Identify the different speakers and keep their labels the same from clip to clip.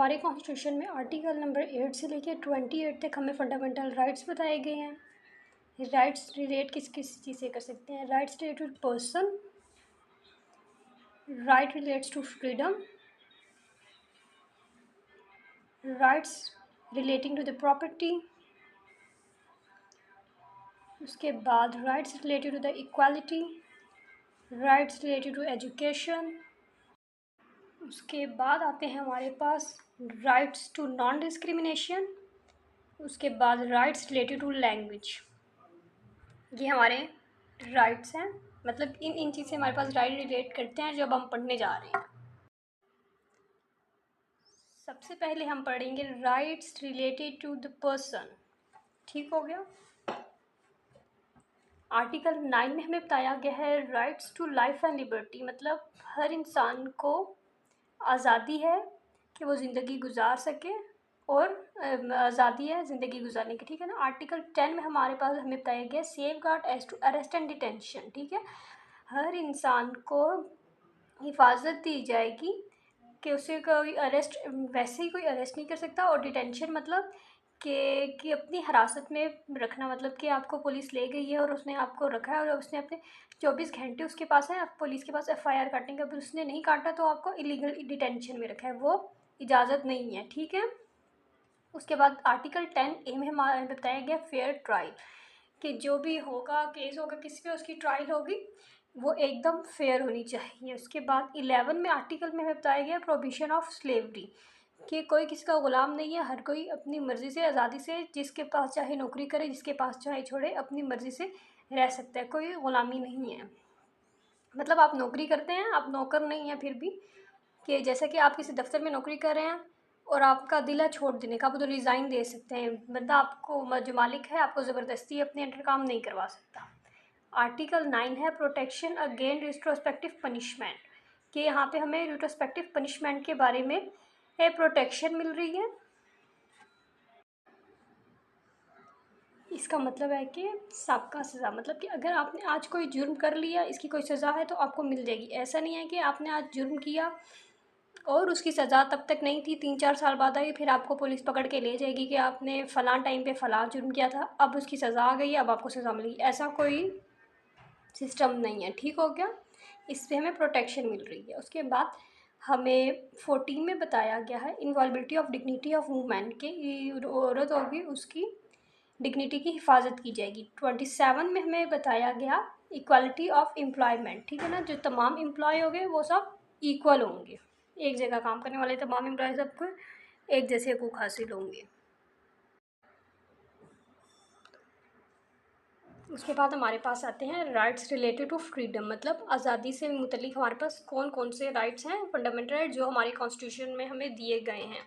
Speaker 1: हमारे कॉन्स्टिट्यूशन में article number 8 से लेकर 28 तक हमें फंडामेंटल राइट्स बताए गए हैं। राइट्स रिलेट किस किस चीज़ से कर सकते हैं? Rights relate to person, right relates to freedom, rights relating to the property, उसके बाद rights related to the equality, rights related to education, उसके बाद आते हैं हमारे पास राइट्स टू नॉन डिस्क्रिमिनेशन, उसके बाद राइट्स रिलेटेड टू लैंग्वेज। ये हमारे राइट्स हैं, मतलब इन चीज़ से हमारे पास राइट रिलेट करते हैं जब हम पढ़ने जा रहे हैं। सबसे पहले हम पढ़ेंगे rights related to the person. ठीक हो गया। आर्टिकल 9 में हमें बताया गया है rights to life and liberty, मतलब हर इंसान को आज़ादी है कि वो ज़िंदगी गुजार सके और आज़ादी है ज़िंदगी गुजारने की। ठीक है ना। आर्टिकल 10 में हमारे पास हमें बताया गया safeguard as to arrest and detention. ठीक है, हर इंसान को हिफाजत दी जाएगी कि उसे कोई अरेस्ट, वैसे ही कोई अरेस्ट नहीं कर सकता, और डिटेंशन मतलब कि अपनी हिरासत में रखना, मतलब कि आपको पुलिस ले गई है और उसने आपको रखा है और उसने अपने 24 घंटे उसके पास है, पुलिस के पास FIR काटने का, उसने नहीं काटा तो आपको इलीगल डिटेंशन में रखा है, वो इजाज़त नहीं है। ठीक है। उसके बाद आर्टिकल 10A में हमारे बताया गया फेयर ट्रायल, कि जो भी होगा केस होगा किसी पे उसकी ट्रायल होगी वो एकदम फेयर होनी चाहिए। उसके बाद 11 में आर्टिकल में हमें बताया गया प्रोहिबिशन ऑफ स्लेवरी, कि कोई किसी का ग़ुलाम नहीं है, हर कोई अपनी मर्ज़ी से आज़ादी से जिसके पास चाहे नौकरी करे, जिसके पास चाहे छोड़े, अपनी मर्ज़ी से रह सकता है, कोई ग़ुलामी नहीं है। मतलब आप नौकरी करते हैं, आप नौकर नहीं हैं फिर भी, कि जैसे कि आप किसी दफ्तर में नौकरी कर रहे हैं और आपका दिल है छोड़ देने का, आप तो रिज़ाइन दे सकते हैं, बंदा आपको जो मालिक है आपको ज़बरदस्ती अपने अंडर काम नहीं करवा सकता। आर्टिकल 9 है प्रोटेक्शन अगेन रिट्रोस्पेक्टिव पनिशमेंट, कि यहाँ पे हमें रिट्रोस्पेक्टिव पनिशमेंट के बारे में प्रोटेक्शन मिल रही है। इसका मतलब है कि सबका सज़ा, मतलब कि अगर आपने आज कोई जुर्म कर लिया, इसकी कोई सज़ा है तो आपको मिल जाएगी। ऐसा नहीं है कि आपने आज जुर्म किया और उसकी सज़ा तब तक नहीं थी, 3-4 साल बाद आई, फिर आपको पुलिस पकड़ के ले जाएगी कि आपने फ़लाँ टाइम पे फ़लाँ जुर्म किया था, अब उसकी सज़ा आ गई है, अब आपको सज़ा मिलेगी। ऐसा कोई सिस्टम नहीं है। ठीक हो गया। इससे हमें प्रोटेक्शन मिल रही है। उसके बाद हमें 14 में बताया गया है इनवॉल्बिलिटी ऑफ डिग्निटी ऑफ वूमेन, के औरत होगी उसकी डिग्निटी की हिफाजत की जाएगी। 27 में हमें बताया गया इक्वालिटी ऑफ एम्प्लॉयमेंट। ठीक है ना, जो तमाम एम्प्लॉय होंगे वो सब इक्वल होंगे, एक जगह काम करने वाले तमाम एम्प्लॉय सबको एक जैसे हकूक़ हासिल होंगे। उसके बाद हमारे पास आते हैं राइट्स रिलेटेड टू फ्रीडम, मतलब आज़ादी से मुतल्लिक़ हमारे पास कौन कौन से राइट्स हैं, फंडामेंटल राइट जो हमारे कॉन्स्टिट्यूशन में हमें दिए गए हैं।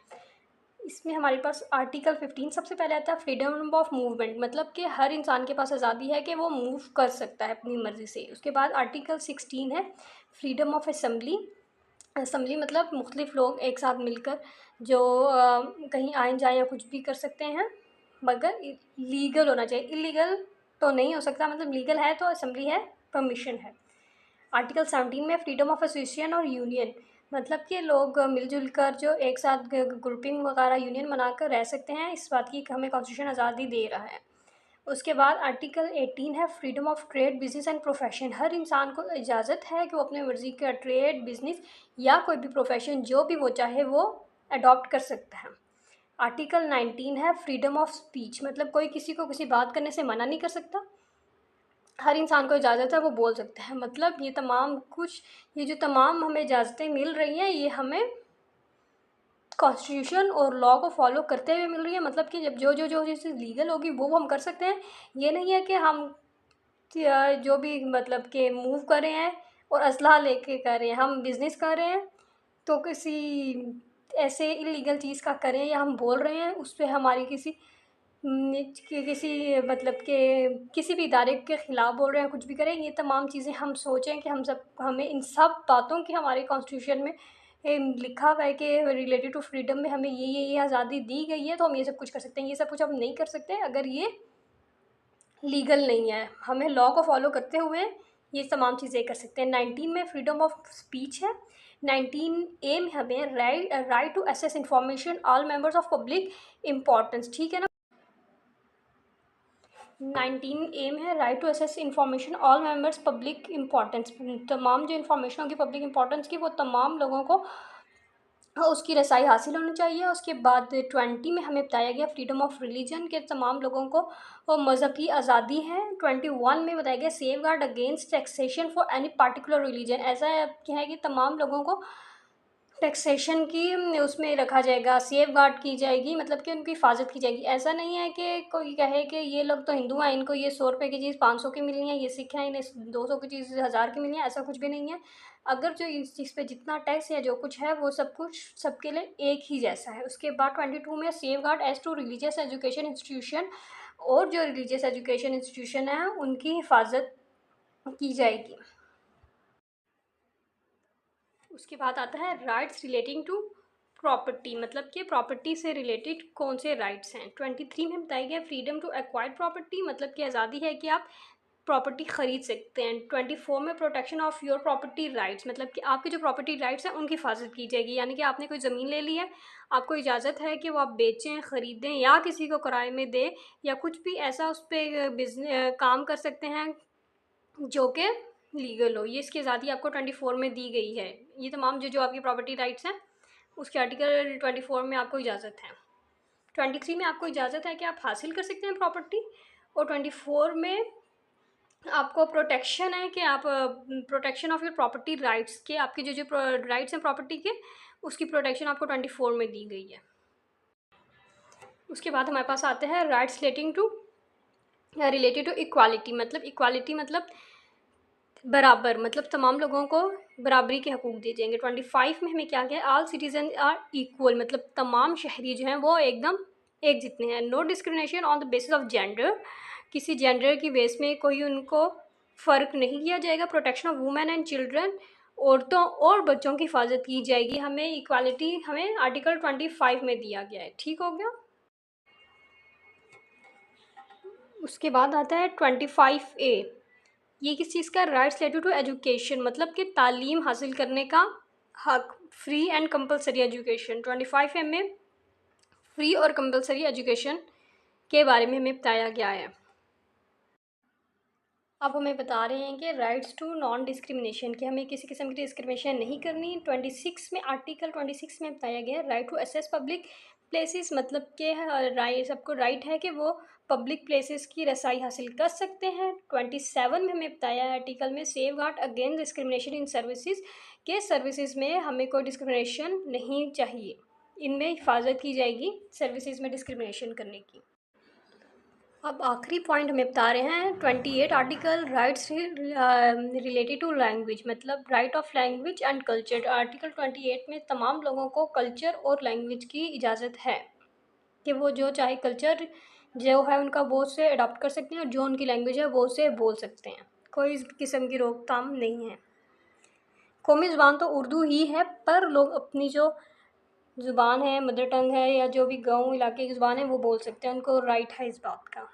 Speaker 1: इसमें हमारे पास आर्टिकल 15 सबसे पहले आता है फ्रीडम ऑफ मूवमेंट, मतलब कि हर इंसान के पास आज़ादी है कि वो मूव कर सकता है अपनी मर्ज़ी से। उसके बाद आर्टिकल 16 है फ्रीडम ऑफ असेंबली। असेंबली मतलब मुख्तलिफ़ लोग एक साथ मिलकर जो कहीं आए जाएँ या कुछ भी कर सकते हैं, मगर लीगल होना चाहिए। इलीगल तो नहीं हो सकता, मतलब लीगल है तो असेंबली है, परमिशन है। आर्टिकल 17 में फ्रीडम ऑफ एसोसिएशन और यूनियन, मतलब कि लोग मिलजुल कर जो एक साथ ग्रुपिंग वगैरह यूनियन बनाकर रह सकते हैं, इस बात की हमें कॉन्स्टिट्यूशन आज़ादी दे रहा है। उसके बाद आर्टिकल 18 है freedom of trade business and profession, हर इंसान को इजाज़त है कि वो अपने मर्ज़ी का ट्रेड बिज़नेस या कोई भी प्रोफेशन जो भी वो चाहे वो अडॉप्ट कर सकता है। आर्टिकल 19 है फ्रीडम ऑफ स्पीच, मतलब कोई किसी को किसी बात करने से मना नहीं कर सकता, हर इंसान को इजाज़त है वो बोल सकता है। मतलब ये जो तमाम हमें इजाज़तें मिल रही हैं ये हमें कॉन्स्टिट्यूशन और लॉ को फॉलो करते हुए मिल रही है। मतलब कि जब जो चीज़ लीगल होगी वो हम कर सकते हैं। ये नहीं है कि हम जो भी मतलब कि मूव कर रहे हैं और असलहा लेके कर रहे हैं, हम बिज़नेस कर रहे हैं तो किसी ऐसे इलीगल चीज़ का करें या हम बोल रहे हैं उस पे हमारी किसी मतलब के किसी भी इदारे के ख़िलाफ़ बोल रहे हैं, कुछ भी करें, ये तमाम चीज़ें हम सोचें कि हमें इन सब बातों की हमारे कॉन्स्टिट्यूशन में लिखा हुआ है कि रिलेटेड टू फ्रीडम में हमें ये आज़ादी दी गई है, तो हम ये सब कुछ कर सकते हैं। ये सब कुछ हम नहीं कर सकते अगर ये लीगल नहीं है। हमें लॉ को फॉलो करते हुए ये तमाम चीज़ें कर सकते हैं। 19 में फ्रीडम ऑफ स्पीच है, 19A में हमें right to access information all members of public importance, ठीक है ना। 19A में है right to access information all members public importance, तमाम जो इन्फॉर्मेशन होगी पब्लिक इम्पोर्टेंस की वो तमाम लोगों को उसकी रसाई हासिल होनी चाहिए। उसके बाद 20 में हमें बताया गया फ्रीडम ऑफ रिलीजन के तमाम लोगों को मज़हब की आज़ादी है। 21 में बताया गया safe guard against taxation for any particular religion, ऐसा क्या है कि तमाम लोगों को टैक्सेशन की उसमें रखा जाएगा, सेफ गार्ड की जाएगी, मतलब कि उनकी हिफाजत की जाएगी। ऐसा नहीं है कि कोई कहे कि ये लोग तो हिंदू हैं, इनको ये 100 रुपये की चीज़ 500 की मिलनी है, ये सिख हैं इन्हें 200 की चीज़ 1000 की मिलनी है, ऐसा कुछ भी नहीं है। अगर जो इस चीज़ पे जितना टैक्स या जो कुछ है वो सब कुछ सबके लिए एक ही जैसा है। उसके बाद 22 में safeguard as to religious education institution, और जो रिलीजियस एजुकेशन इंस्टीट्यूशन है उनकी हिफाजत की जाएगी। उसके बाद आता है राइट्स रिलेटिंग टू प्रॉपर्टी, मतलब कि प्रॉपर्टी से रिलेटेड कौन से राइट्स हैं। 23 में बताया गया फ्रीडम टू एक्वायर प्रॉपर्टी, मतलब कि आज़ादी है कि आप प्रॉपर्टी ख़रीद सकते हैं। 24 में protection of your property rights, मतलब कि आपके जो प्रॉपर्टी राइट्स हैं उनकी हिफाजत की जाएगी। यानी कि आपने कोई ज़मीन ले ली है, आपको इजाज़त है कि वो आप बेचें, ख़रीदें या किसी को किराए में दें या कुछ भी ऐसा उस पर काम कर सकते हैं जो कि लीगल हो। ये इसकी आज़ादी आपको 24 में दी गई है। ये तमाम जो आपकी प्रॉपर्टी राइट्स हैं उसके आर्टिकल 24 में आपको इजाज़त है। 23 में आपको इजाज़त है कि आप हासिल कर सकते हैं प्रॉपर्टी, और 24 में आपको प्रोटेक्शन है कि आप protection of your property rights के, आपके जो राइट्स हैं प्रॉपर्टी के, उसकी प्रोटेक्शन आपको 24 में दी गई है। उसके बाद हमारे पास आते हैं राइट्स रिलेटेड टू इक्वालिटी, मतलब इक्वालिटी मतलब बराबर, मतलब तमाम लोगों को बराबरी के हकूक़ दिए जाएंगे। 25 में हमें क्या किया, ऑल सिटीजन आर इक्वल, मतलब तमाम शहरी जो हैं वो एकदम एक जितने हैं। No discrimination on the basis of gender, किसी जेंडर की बेस में कोई उनको फ़र्क नहीं किया जाएगा। Protection of women and children, औरतों और बच्चों की हिफाजत की जाएगी। हमें इक्वालिटी हमें आर्टिकल 25 में दिया गया है, ठीक हो गया। उसके बाद आता है 25A, ये किस चीज़ का, राइट्स रिलेटेड टू एजुकेशन, मतलब कि तालीम हासिल करने का हक, फ्री एंड कंपलसरी एजुकेशन। 25 में फ्री और कंपलसरी एजुकेशन के बारे में हमें बताया गया है। अब हमें बता रहे हैं कि राइट्स टू नॉन डिस्क्रिमिनेशन, कि हमें किसी किस्म की डिस्क्रिमिनेशन नहीं करनी। 26 में आर्टिकल 26 में बताया गया right to access public places, मतलब कि राइट, सबको राइट है कि वो पब्लिक प्लेसेस की रसाई हासिल कर सकते हैं। 27 में हमें बताया है आर्टिकल में safe guard against discrimination in services, के सर्विसेज में हमें कोई डिस्क्रिमिनेशन नहीं चाहिए, इनमें हिफाजत की जाएगी सर्विसेज में डिस्क्रिमिनेशन करने की। अब आखिरी पॉइंट हमें बता रहे हैं 28 article rights related to language, मतलब right of language and culture. Article 28 में तमाम लोगों को कल्चर और लैंग्वेज की इजाज़त है कि वो जो चाहे कल्चर जो है उनका वो उससे अडॉप्ट कर सकते हैं, और जो उनकी लैंग्वेज है वो उसे बोल सकते हैं, कोई किस्म की रोकथाम नहीं है। कौमी ज़ुबान तो उर्दू ही है, पर लोग अपनी जो ज़ुबान है, मदर टंग है, या जो भी गाँव इलाके की ज़ुबान है वो बोल सकते हैं, उनको राइट है इस बात का।